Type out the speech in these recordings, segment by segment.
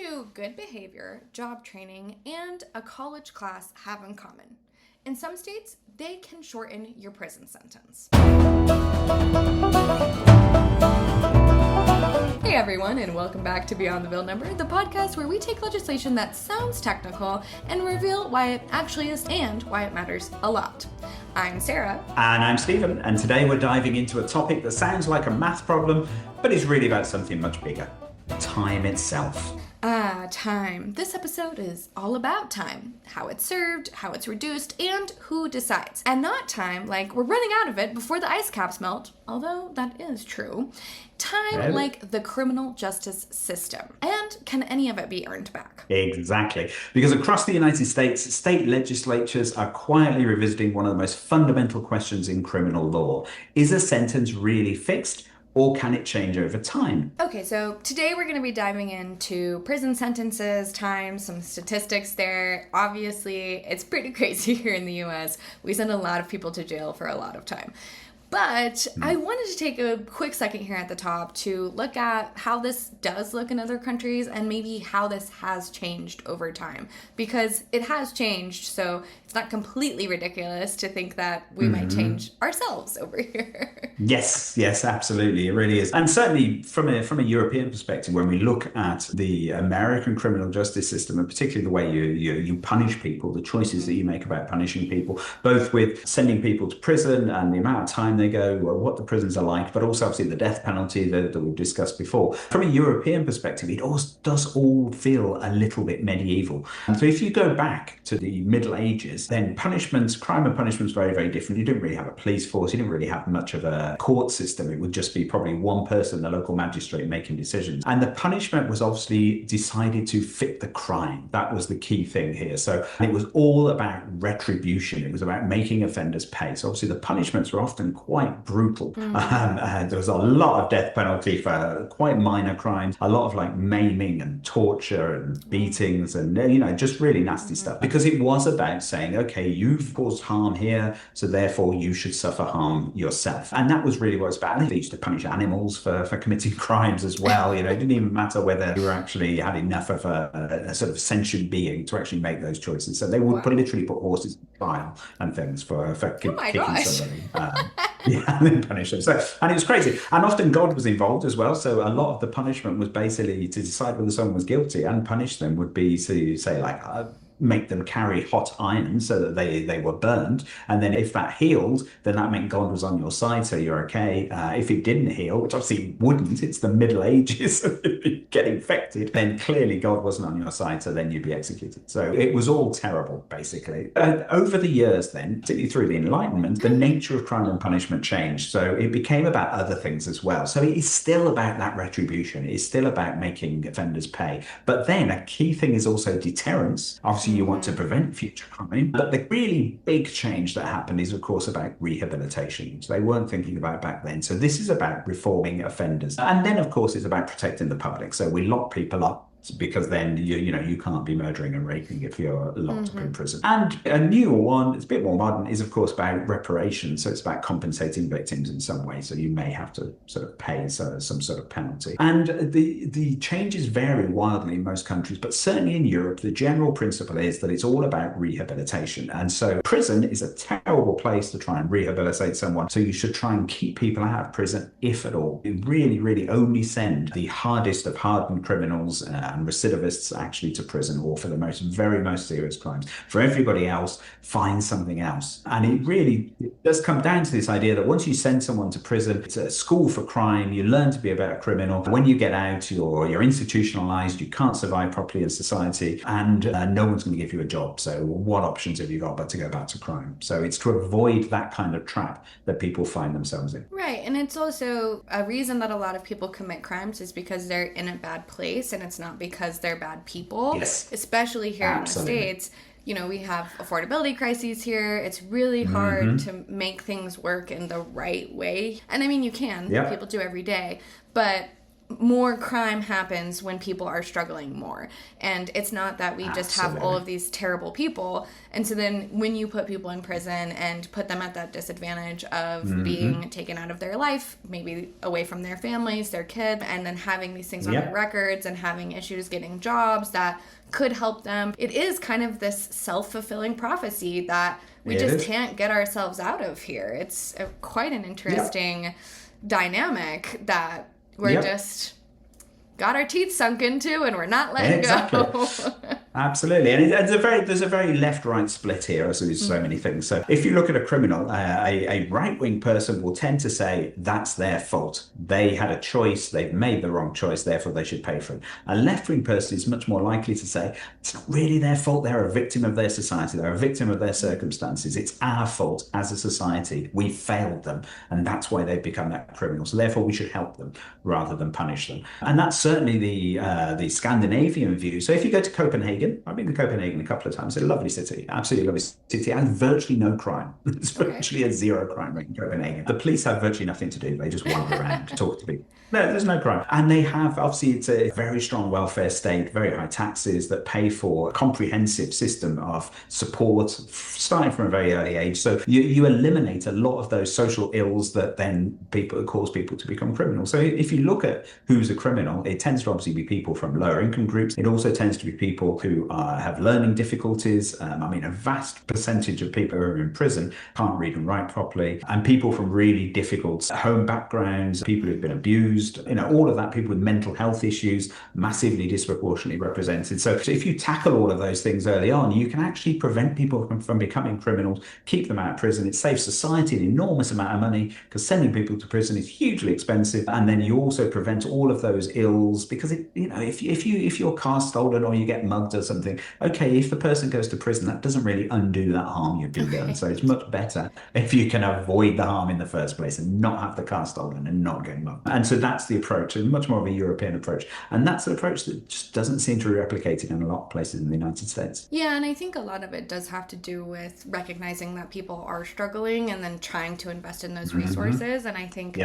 do good behavior, job training, and a college class have in common? In some states, they can shorten your prison sentence. Hey everyone, and welcome back to Beyond the Bill Number, the podcast where we take legislation that sounds technical and reveal why it actually is and why it matters a lot. I'm Sarah. And I'm Stephen, and today we're diving into a topic that sounds like a math problem, but is really about something much bigger: time itself. Time. This episode is all about time. How it's served, how it's reduced, and who decides. And not time like we're running out of it before the ice caps melt, although that is true. Time like the criminal justice system. And can any of it be earned back? Exactly. Because across the United States, state legislatures are quietly revisiting one of the most fundamental questions in criminal law. Is a sentence really fixed? Or can it change over time? Okay, so today we're going to be diving into prison sentences, time, some statistics there. Obviously, it's pretty crazy here in the US. We send a lot of people to jail for a lot of time. But I wanted to take a quick second here at the top to look at how this does look in other countries and maybe how this has changed over time. Because it has changed, so it's not completely ridiculous to think that we might change ourselves over here. Yes, absolutely. It really is. And certainly from a European perspective, when we look at the American criminal justice system, and particularly the way you punish people, the choices that you make about punishing people, both with sending people to prison and the amount of time they go, what the prisons are like, but also obviously the death penalty that we've discussed before. From a European perspective, it does all feel a little bit medieval. And so if you go back to the Middle Ages, then crime and punishment's very, very different. You didn't really have a police force. You didn't really have much of a court system. It would just be probably one person, the local magistrate, making decisions. And the punishment was obviously decided to fit the crime. That was the key thing here. So it was all about retribution. It was about making offenders pay. So obviously the punishments were often quite brutal. There was a lot of death penalty for quite minor crimes, a lot of like maiming and torture and beatings and, just really nasty stuff. Because it was about saying, okay, you've caused harm here, so therefore you should suffer harm yourself. And that was really what it's about. They used to punish animals for committing crimes as well. It didn't even matter whether you were actually had enough of a sort of sentient being to actually make those choices. So they would literally put horses in trial and things for kicking somebody. And then punish them. And it was crazy. And often God was involved as well. So a lot of the punishment was basically to decide whether someone was guilty, and punish them would be to say like, make them carry hot iron so that they were burned. And then if that healed, then that meant God was on your side, so you're okay. If it didn't heal, which obviously it wouldn't, it's the Middle Ages, if you get infected, then clearly God wasn't on your side, so then you'd be executed. So it was all terrible, basically. Over the years then, particularly through the Enlightenment, the nature of crime and punishment changed. So it became about other things as well. So it is still about that retribution. It is still about making offenders pay. But then a key thing is also deterrence. Obviously, you want to prevent future crime. But the really big change that happened is, of course, about rehabilitation, which they weren't thinking about back then. So this is about reforming offenders. And then, of course, it's about protecting the public. So we lock people up, because then you can't be murdering and raping if you're locked up in prison. And a newer one, it's a bit more modern, is of course about reparations. So it's about compensating victims in some way. So you may have to sort of pay some sort of penalty. And the changes vary wildly in most countries, but certainly in Europe, the general principle is that it's all about rehabilitation. And so prison is a terrible place to try and rehabilitate someone. So you should try and keep people out of prison, if at all. You really, really only send the hardest of hardened criminals and recidivists actually to prison, or for the very most serious crimes. For everybody else, find something else. And it does come down to this idea that once you send someone to prison, it's a school for crime. You learn to be a better criminal. When you get out, you're institutionalized. You can't survive properly in society, and no one's going to give you a job. So what options have you got but to go back to crime? So it's to avoid that kind of trap that people find themselves in. Right. And it's also a reason that a lot of people commit crimes is because they're in a bad place, and it's not because they're bad people. Yes. Especially here in the States. We have affordability crises here. It's really hard to make things work in the right way. And I mean, you can. Yeah. People do every day. But more crime happens when people are struggling more. And it's not that we just have all of these terrible people. And so then when you put people in prison and put them at that disadvantage of being taken out of their life, maybe away from their families, their kids, and then having these things on their records and having issues getting jobs that could help them, it is kind of this self-fulfilling prophecy that we just can't get ourselves out of here. It's quite an interesting dynamic that we're just got our teeth sunk into and we're not letting go. Absolutely. And there's a very left-right split here, as with so many things. So if you look at a criminal, a right-wing person will tend to say that's their fault. They had a choice, they've made the wrong choice, therefore they should pay for it. A left-wing person is much more likely to say it's not really their fault, they're a victim of their society, they're a victim of their circumstances. It's our fault as a society. We failed them, and that's why they've become that criminal. So therefore we should help them rather than punish them. And that's certainly the Scandinavian view. So if you go to Copenhagen, I've been to Copenhagen a couple of times. It's a lovely city, absolutely lovely city, and virtually no crime. It's virtually a zero crime rate in Copenhagen. The police have virtually nothing to do. They just wander around to talk to people. No, there's no crime. And they have, obviously, it's a very strong welfare state, very high taxes that pay for a comprehensive system of support, starting from a very early age. So you eliminate a lot of those social ills that then cause people to become criminals. So if you look at who's a criminal, it tends to obviously be people from lower income groups. It also tends to be people who have learning difficulties. A vast percentage of people who are in prison can't read and write properly. And people from really difficult home backgrounds, people who've been abused, all of that, people with mental health issues, massively disproportionately represented. So if you tackle all of those things early on, you can actually prevent people from becoming criminals, keep them out of prison. It saves society an enormous amount of money because sending people to prison is hugely expensive. And then you also prevent all of those ills because if you're car stolen or you get mugged or something, okay, if the person goes to prison, that doesn't really undo that harm you've been done. So it's much better if you can avoid the harm in the first place and not have the car stolen and not get mugged. And so that's the approach, and much more of a European approach. And that's an approach that just doesn't seem to be replicated in a lot of places in the United States. Yeah, and I think a lot of it does have to do with recognizing that people are struggling and then trying to invest in those resources. And I think,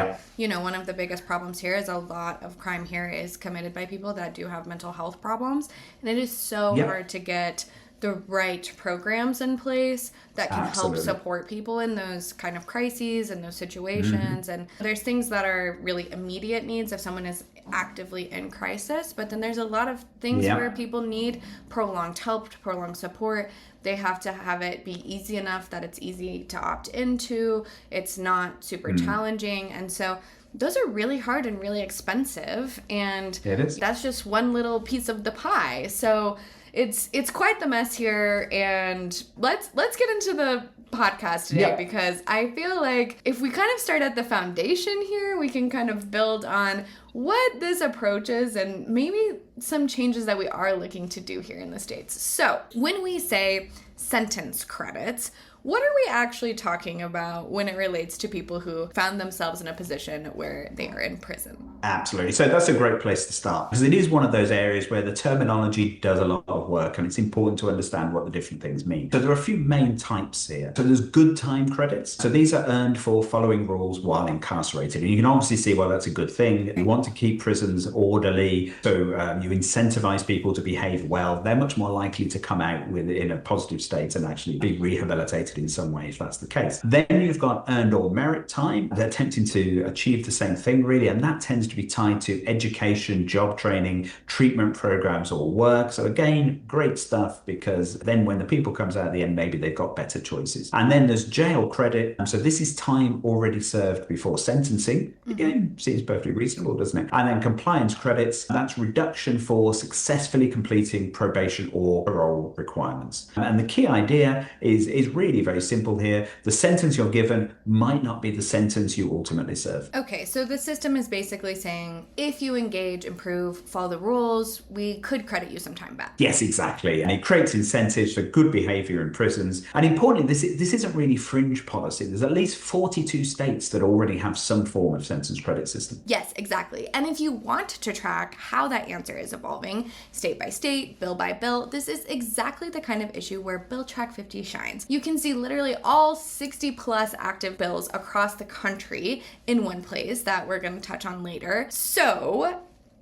one of the biggest problems here is a lot of crime here is committed by people that do have mental health problems. And it is so hard to get the right programs in place that can help support people in those kind of crises and those situations. And there's things that are really immediate needs if someone is actively in crisis, but then there's a lot of things where people need prolonged help, prolonged support. They have to have it be easy enough that it's easy to opt into. It's not super challenging. And so those are really hard and really expensive. And that's just one little piece of the pie. So it's quite the mess here, and let's get into the podcast today because I feel like if we kind of start at the foundation here, we can kind of build on what this approach is and maybe some changes that we are looking to do here in the States. So when we say sentence credits, what are we actually talking about when it relates to people who found themselves in a position where they are in prison? Absolutely. So that's a great place to start because it is one of those areas where the terminology does a lot of work and it's important to understand what the different things mean. So there are a few main types here. So there's good time credits. So these are earned for following rules while incarcerated. And you can obviously see, well, that's a good thing. You want to keep prisons orderly. So you incentivize people to behave well. They're much more likely to come out in a positive state and actually be rehabilitated in some way if that's the case. Then you've got earned or merit time. They're attempting to achieve the same thing really, and that tends to be tied to education, job training, treatment programs or work. So again, great stuff because then when the people comes out at the end, maybe they've got better choices. And then there's jail credit. So this is time already served before sentencing. Again, seems perfectly reasonable, doesn't it? And then compliance credits, that's reduction for successfully completing probation or parole requirements. And the key idea is really very simple here. The sentence you're given might not be the sentence you ultimately serve. Okay, so the system is basically saying if you engage, improve, follow the rules, we could credit you some time back. Yes, exactly. And it creates incentives for good behavior in prisons. And importantly, this isn't really fringe policy. There's at least 42 states that already have some form of sentence credit system. Yes, exactly. And if you want to track how that answer is evolving, state by state, bill by bill, this is exactly the kind of issue where Bill Track 50 shines. You can see literally all 60 plus active bills across the country in one place that we're going to touch on later. So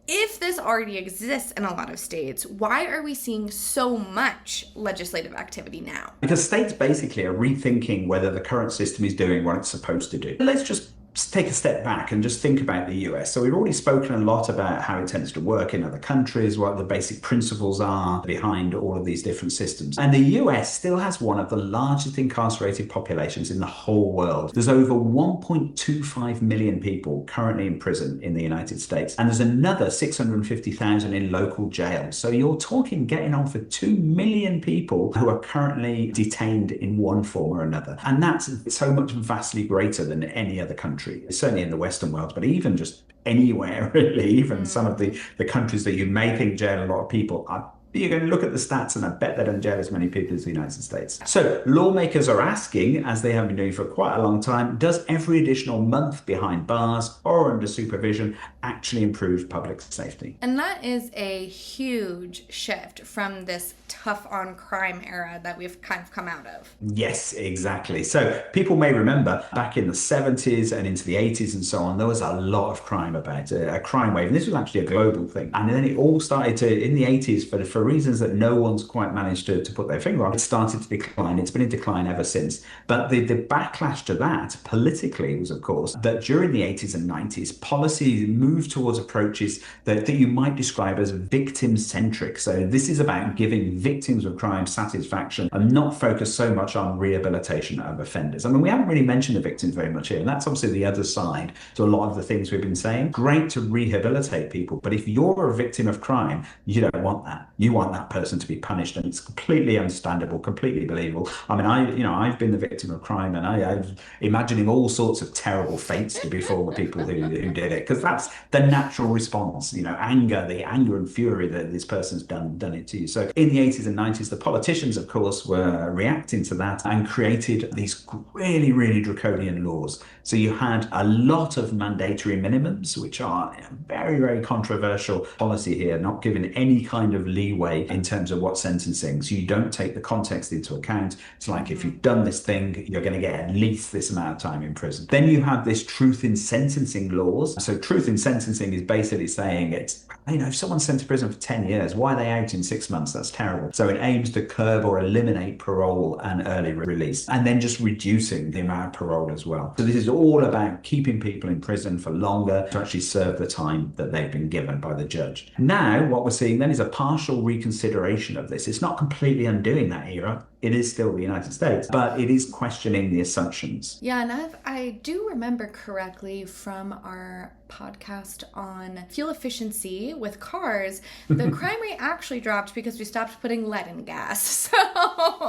If this already exists in a lot of states, why are we seeing so much legislative activity now? Because states basically are rethinking whether the current system is doing what it's supposed to do. Let's just take a step back and just think about the US. So we've already spoken a lot about how it tends to work in other countries, what the basic principles are behind all of these different systems. And the US still has one of the largest incarcerated populations in the whole world. There's over 1.25 million people currently in prison in the United States, and there's another 650,000 in local jails. So you're talking getting on for 2 million people who are currently detained in one form or another. And that's so much vastly greater than any other country, certainly in the Western world, but even just anywhere, really, even some of the countries that you may think jail a lot of people are. You're going to look at the stats, and I bet they don't jail as many people as the United States. So lawmakers are asking, as they have been doing for quite a long time, does every additional month behind bars or under supervision actually improve public safety? And that is a huge shift from this tough on crime era that we've kind of come out of. Yes, exactly. So people may remember back in the 70s and into the 80s and so on, there was a lot of crime about a crime wave. And this was actually a global thing. And then it all started to, in the 80s, for reasons that no one's quite managed to put their finger on, it started to decline. It's been in decline ever since. But the backlash to that politically was, of course, that during the 80s and 90s, policy moved towards approaches that you might describe as victim-centric. So this is about giving victims of crime satisfaction and not focus so much on rehabilitation of offenders. I mean, we haven't really mentioned the victims very much here, and that's obviously the other side to a lot of the things we've been saying. Great to rehabilitate people, but if you're a victim of crime, you don't want that. You want that person to be punished, and it's completely understandable, completely believable. I mean, I've been the victim of crime, and I'm imagining all sorts of terrible fates to befall the people who did it, because that's the natural response. Anger, the anger and fury that this person's done it to you. So in the 80s and 90s, the politicians, of course, were reacting to that and created these really, really draconian laws. So you had a lot of mandatory minimums, which are very, very controversial policy here, not given any kind of leeway in terms of what sentencing. So you don't take the context into account. It's like, if you've done this thing, you're going to get at least this amount of time in prison. Then you have this truth in sentencing laws. So truth in sentencing is basically saying it's, if someone's sent to prison for 10 years, why are they out in 6 months? That's terrible. So it aims to curb or eliminate parole and early release, and then just reducing the amount of parole as well. So this is all about keeping people in prison for longer to actually serve the time that they've been given by the judge. Now, what we're seeing then is a partial reconsideration of this. It's not completely undoing that era. It is still the United States, but it is questioning the assumptions. Yeah, and I do remember correctly from our podcast on fuel efficiency with cars, the crime rate actually dropped because we stopped putting lead in gas. So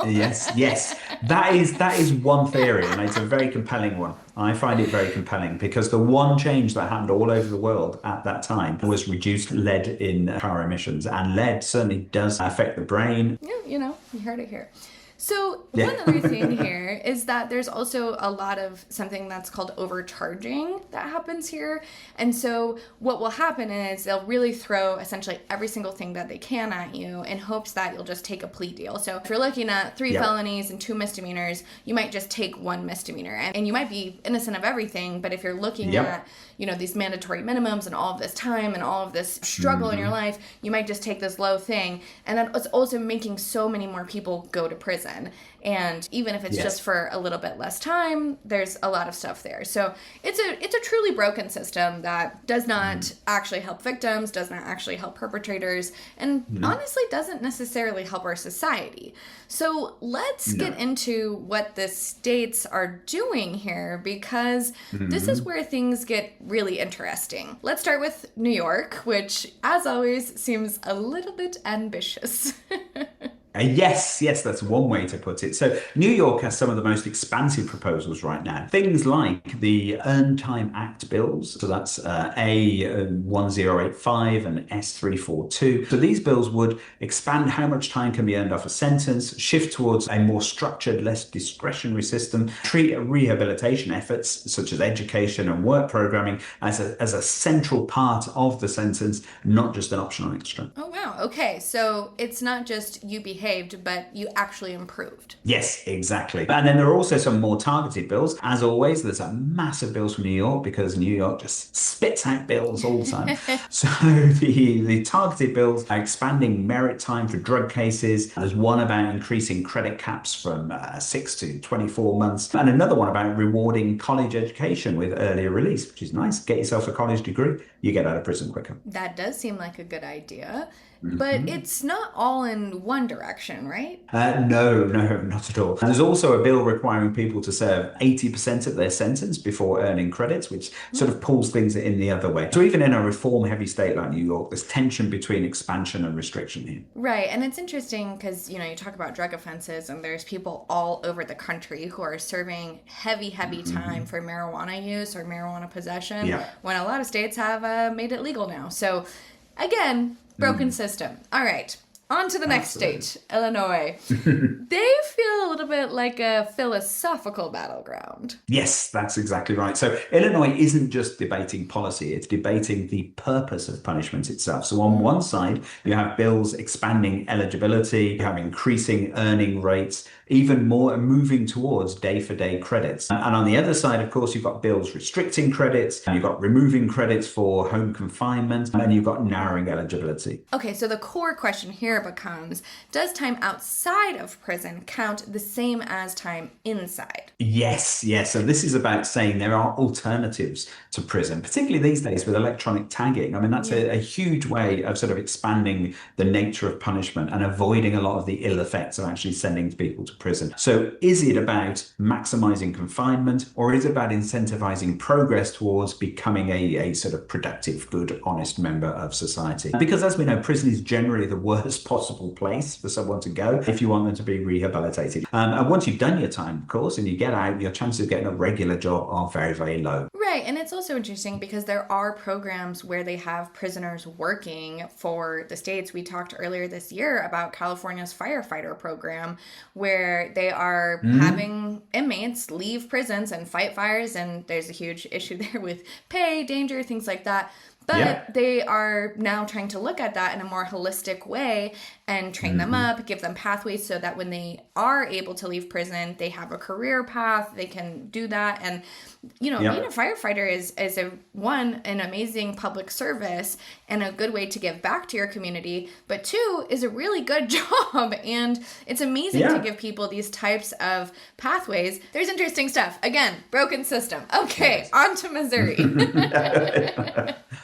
Yes. That is one theory, and it's a very compelling one. I find it very compelling because the one change that happened all over the world at that time was reduced lead in car emissions, and lead certainly does affect the brain. Yeah, you heard it here. So one other thing here is that there's also a lot of something that's called overcharging that happens here. And so what will happen is they'll really throw essentially every single thing that they can at you in hopes that you'll just take a plea deal. So if you're looking at 3 felonies and 2 misdemeanors, you might just take 1 misdemeanor. And you might be innocent of everything, but if you're looking at these mandatory minimums and all of this time and all of this struggle in your life, you might just take this low thing. And then it's also making so many more people go to prison. And even if it's just for a little bit less time, there's a lot of stuff there. So it's a truly broken system that does not actually help victims, does not actually help perpetrators, and honestly doesn't necessarily help our society. So let's get into what the states are doing here, because this is where things get really interesting. Let's start with New York, which, as always, seems a little bit ambitious. Yes, that's one way to put it. So New York has some of the most expansive proposals right now. Things like the Earned Time Act bills. So that's A1085 and S342. So these bills would expand how much time can be earned off a sentence, shift towards a more structured, less discretionary system, treat rehabilitation efforts such as education and work programming as a central part of the sentence, not just an optional extra. Oh, wow. Okay. So it's not just you behave behaved, but you actually improved. Yes, exactly. And then there are also some more targeted bills. As always, there's a massive bills from New York because New York just spits out bills all the time. So the targeted bills are expanding merit time for drug cases. There's one about increasing credit caps from 6 to 24 months. And another one about rewarding college education with earlier release, which is nice. Get yourself a college degree, you get out of prison quicker. That does seem like a good idea. But it's not all in one direction, right? No, not at all. And there's also a bill requiring people to serve 80% of their sentence before earning credits, which sort of pulls things in the other way. So even in a reform-heavy state like New York, there's tension between expansion and restriction here. Right, and it's interesting because, you talk about drug offenses and there's people all over the country who are serving heavy time for marijuana use or marijuana possession when a lot of states have made it legal now. So, again, broken system. All right. On to the next state, Illinois. They feel a little bit like a philosophical battleground. Yes, that's exactly right. So Illinois isn't just debating policy, it's debating the purpose of punishment itself. So on one side, you have bills expanding eligibility, you have increasing earning rates, even more moving towards day-for-day credits. And on the other side, of course, you've got bills restricting credits, and you've got removing credits for home confinement, and you've got narrowing eligibility. Okay, so the core question here becomes, does time outside of prison count the same as time inside? Yes. So this is about saying there are alternatives to prison, particularly these days with electronic tagging. I mean, that's a huge way of sort of expanding the nature of punishment and avoiding a lot of the ill effects of actually sending people to prison. So is it about maximizing confinement, or is it about incentivizing progress towards becoming a sort of productive, good, honest member of society? Because as we know, prison is generally the worst possible place for someone to go if you want them to be rehabilitated. And once you've done your time, of course, and you get out, your chances of getting a regular job are very, very low. Right, and it's also interesting because there are programs where they have prisoners working for the states. We talked earlier this year about California's firefighter program, where they are having inmates leave prisons and fight fires, and there's a huge issue there with pay, danger, things like that. But they are now trying to look at that in a more holistic way and train them up, give them pathways so that when they are able to leave prison, they have a career path, they can do that. And, being a firefighter is an amazing public service and a good way to give back to your community, but two, is a really good job. And it's amazing to give people these types of pathways. There's interesting stuff. Again, broken system. Okay, on to Missouri.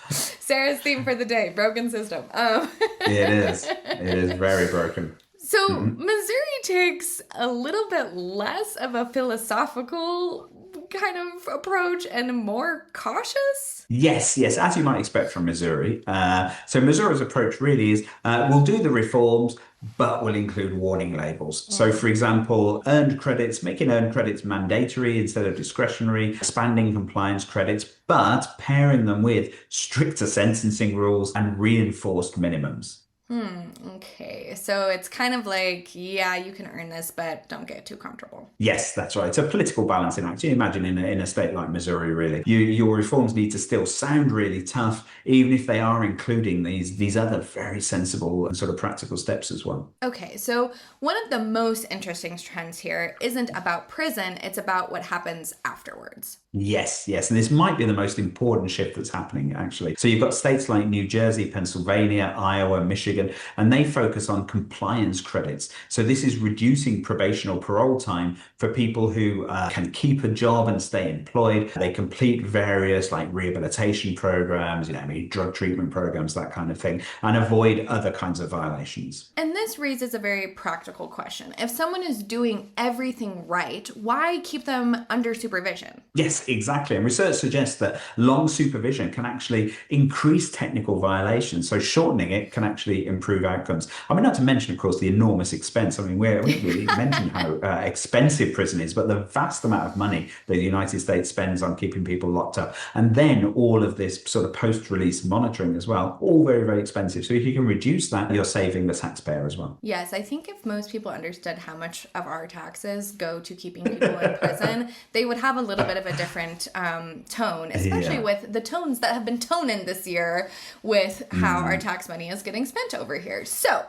Sarah's theme for the day, broken system. It is very broken. So Missouri takes a little bit less of a philosophical kind of approach and more cautious? Yes, as you might expect from Missouri. So Missouri's approach really is, we'll do the reforms, but will include warning labels. So, for example, making earned credits mandatory instead of discretionary, expanding compliance credits, but pairing them with stricter sentencing rules and reinforced minimums. Okay, so it's kind of like, you can earn this, but don't get too comfortable. Yes, that's right. It's a political balancing act. You imagine in a state like Missouri, really, your reforms need to still sound really tough, even if they are including these other very sensible and sort of practical steps as well. Okay, so one of the most interesting trends here isn't about prison, it's about what happens afterwards. Yes. And this might be the most important shift that's happening, actually. So you've got states like New Jersey, Pennsylvania, Iowa, Michigan, and they focus on compliance credits. So this is reducing probation or parole time for people who can keep a job and stay employed. They complete various rehabilitation programs, drug treatment programs, that kind of thing, and avoid other kinds of violations. And this raises a very practical question. If someone is doing everything right, why keep them under supervision? Yes, exactly. And research suggests that long supervision can actually increase technical violations. So shortening it can actually improve outcomes. I mean, not to mention, of course, the enormous expense. I mean, we really mentioned how expensive prison is, but the vast amount of money that the United States spends on keeping people locked up. And then all of this sort of post-release monitoring as well, all very, very expensive. So if you can reduce that, you're saving the taxpayer as well. Yes, I think if most people understood how much of our taxes go to keeping people in prison, they would have a little bit of a different tone, especially with the tones that have been toning this year with how our tax money is getting spent over here. So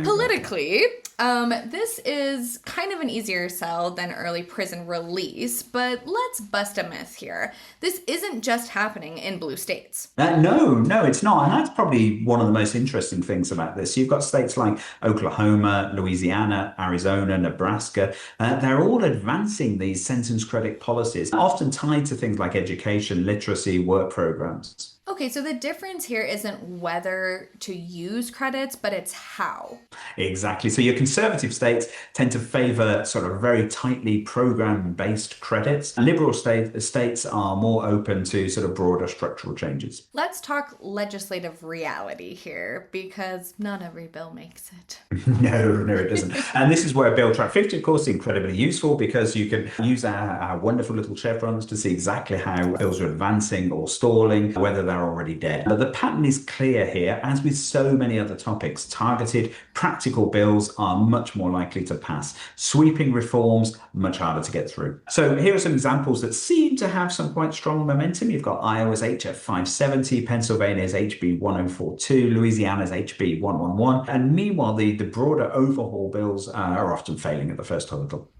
Politically, this is kind of an easier sell than early prison release, but let's bust a myth here. This isn't just happening in blue states. No, it's not. And that's probably one of the most interesting things about this. You've got states like Oklahoma, Louisiana, Arizona, Nebraska. They're all advancing these sentence credit policies, often tied to things like education, literacy, work programs. Okay, so the difference here isn't whether to use credits, but it's how. Exactly. So your conservative states tend to favor sort of very tightly program-based credits. Liberal states are more open to sort of broader structural changes. Let's talk legislative reality here, because not every bill makes it. No, it doesn't. And this is where Bill Track 50, of course, is incredibly useful because you can use our wonderful little chevrons to see exactly how bills are advancing or stalling, whether they're already dead. But the pattern is clear here. As with so many other topics, targeted, practical bills are much more likely to pass. Sweeping reforms, much harder to get through. So here are some examples that seem to have some quite strong momentum. You've got Iowa's HF 570, Pennsylvania's HB 1042, Louisiana's HB 111. And meanwhile, the broader overhaul bills are often failing at the first hurdle.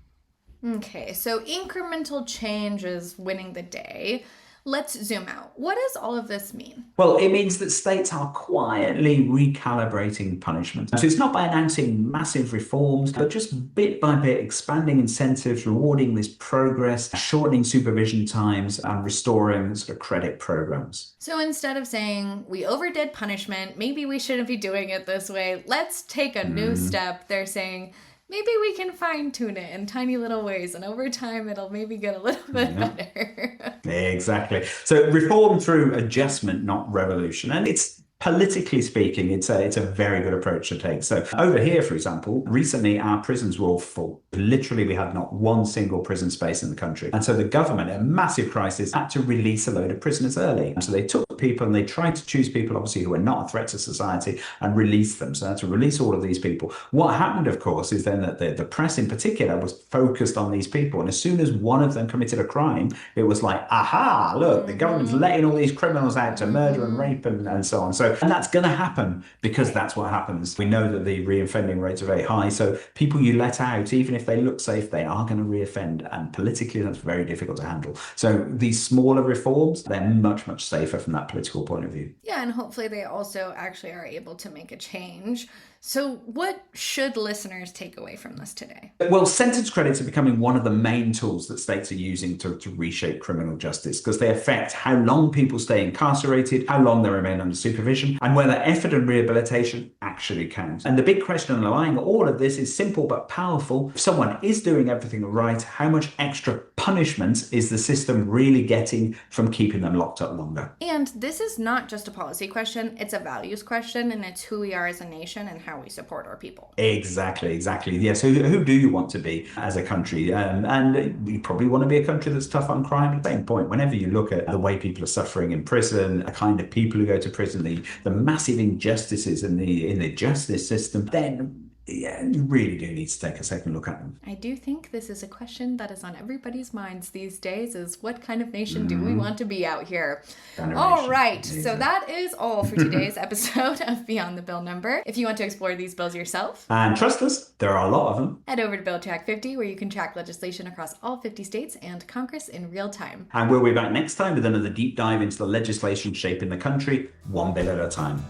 Okay, so incremental change is winning the day. Let's zoom out. What does all of this mean? Well, it means that states are quietly recalibrating punishment. So it's not by announcing massive reforms, but just bit by bit expanding incentives, rewarding this progress, shortening supervision times, and restoring sort of credit programs. So instead of saying, we overdid punishment, maybe we shouldn't be doing it this way, let's take a new step, they're saying, maybe we can fine-tune it in tiny little ways, and over time it'll maybe get a little bit better. Exactly. So reform through adjustment, not revolution. And it's politically speaking, it's a very good approach to take. So over here, for example, recently our prisons were all full. Literally, we had not one single prison space in the country. And so the government, in a massive crisis, had to release a load of prisoners early. And so they took people and they tried to choose people, obviously, who were not a threat to society and release them. So they had to release all of these people. What happened, of course, is then that the press in particular was focused on these people. And as soon as one of them committed a crime, it was like, aha, look, the government's letting all these criminals out to murder and rape and so on. And that's going to happen because that's what happens. We know that the reoffending rates are very high. So people you let out, even if they look safe, they are going to reoffend. And politically, that's very difficult to handle. So these smaller reforms, they're much, much safer from that political point of view. Yeah, and hopefully they also actually are able to make a change. So what should listeners take away from this today? Well, sentence credits are becoming one of the main tools that states are using to reshape criminal justice because they affect how long people stay incarcerated, how long they remain under supervision, and whether effort and rehabilitation actually counts. And the big question underlying all of this is simple but powerful. If someone is doing everything right, how much extra punishment is the system really getting from keeping them locked up longer? And this is not just a policy question, it's a values question, and it's who we are as a nation and how we support our people. Exactly. Yes. Who do you want to be as a country? And you probably want to be a country that's tough on crime. At the same point, whenever you look at the way people are suffering in prison, the kind of people who go to prison, the massive injustices in the justice system, then yeah, you really do need to take a second look at them. I do think this is a question that is on everybody's minds these days is what kind of nation do we want to be out here? All right, so that is all for today's episode of Beyond the Bill Number. If you want to explore these bills yourself, and trust us, there are a lot of them, head over to Bill Track 50 where you can track legislation across all 50 states and Congress in real time. And we'll be back next time with another deep dive into the legislation shaping the country, one bill at a time.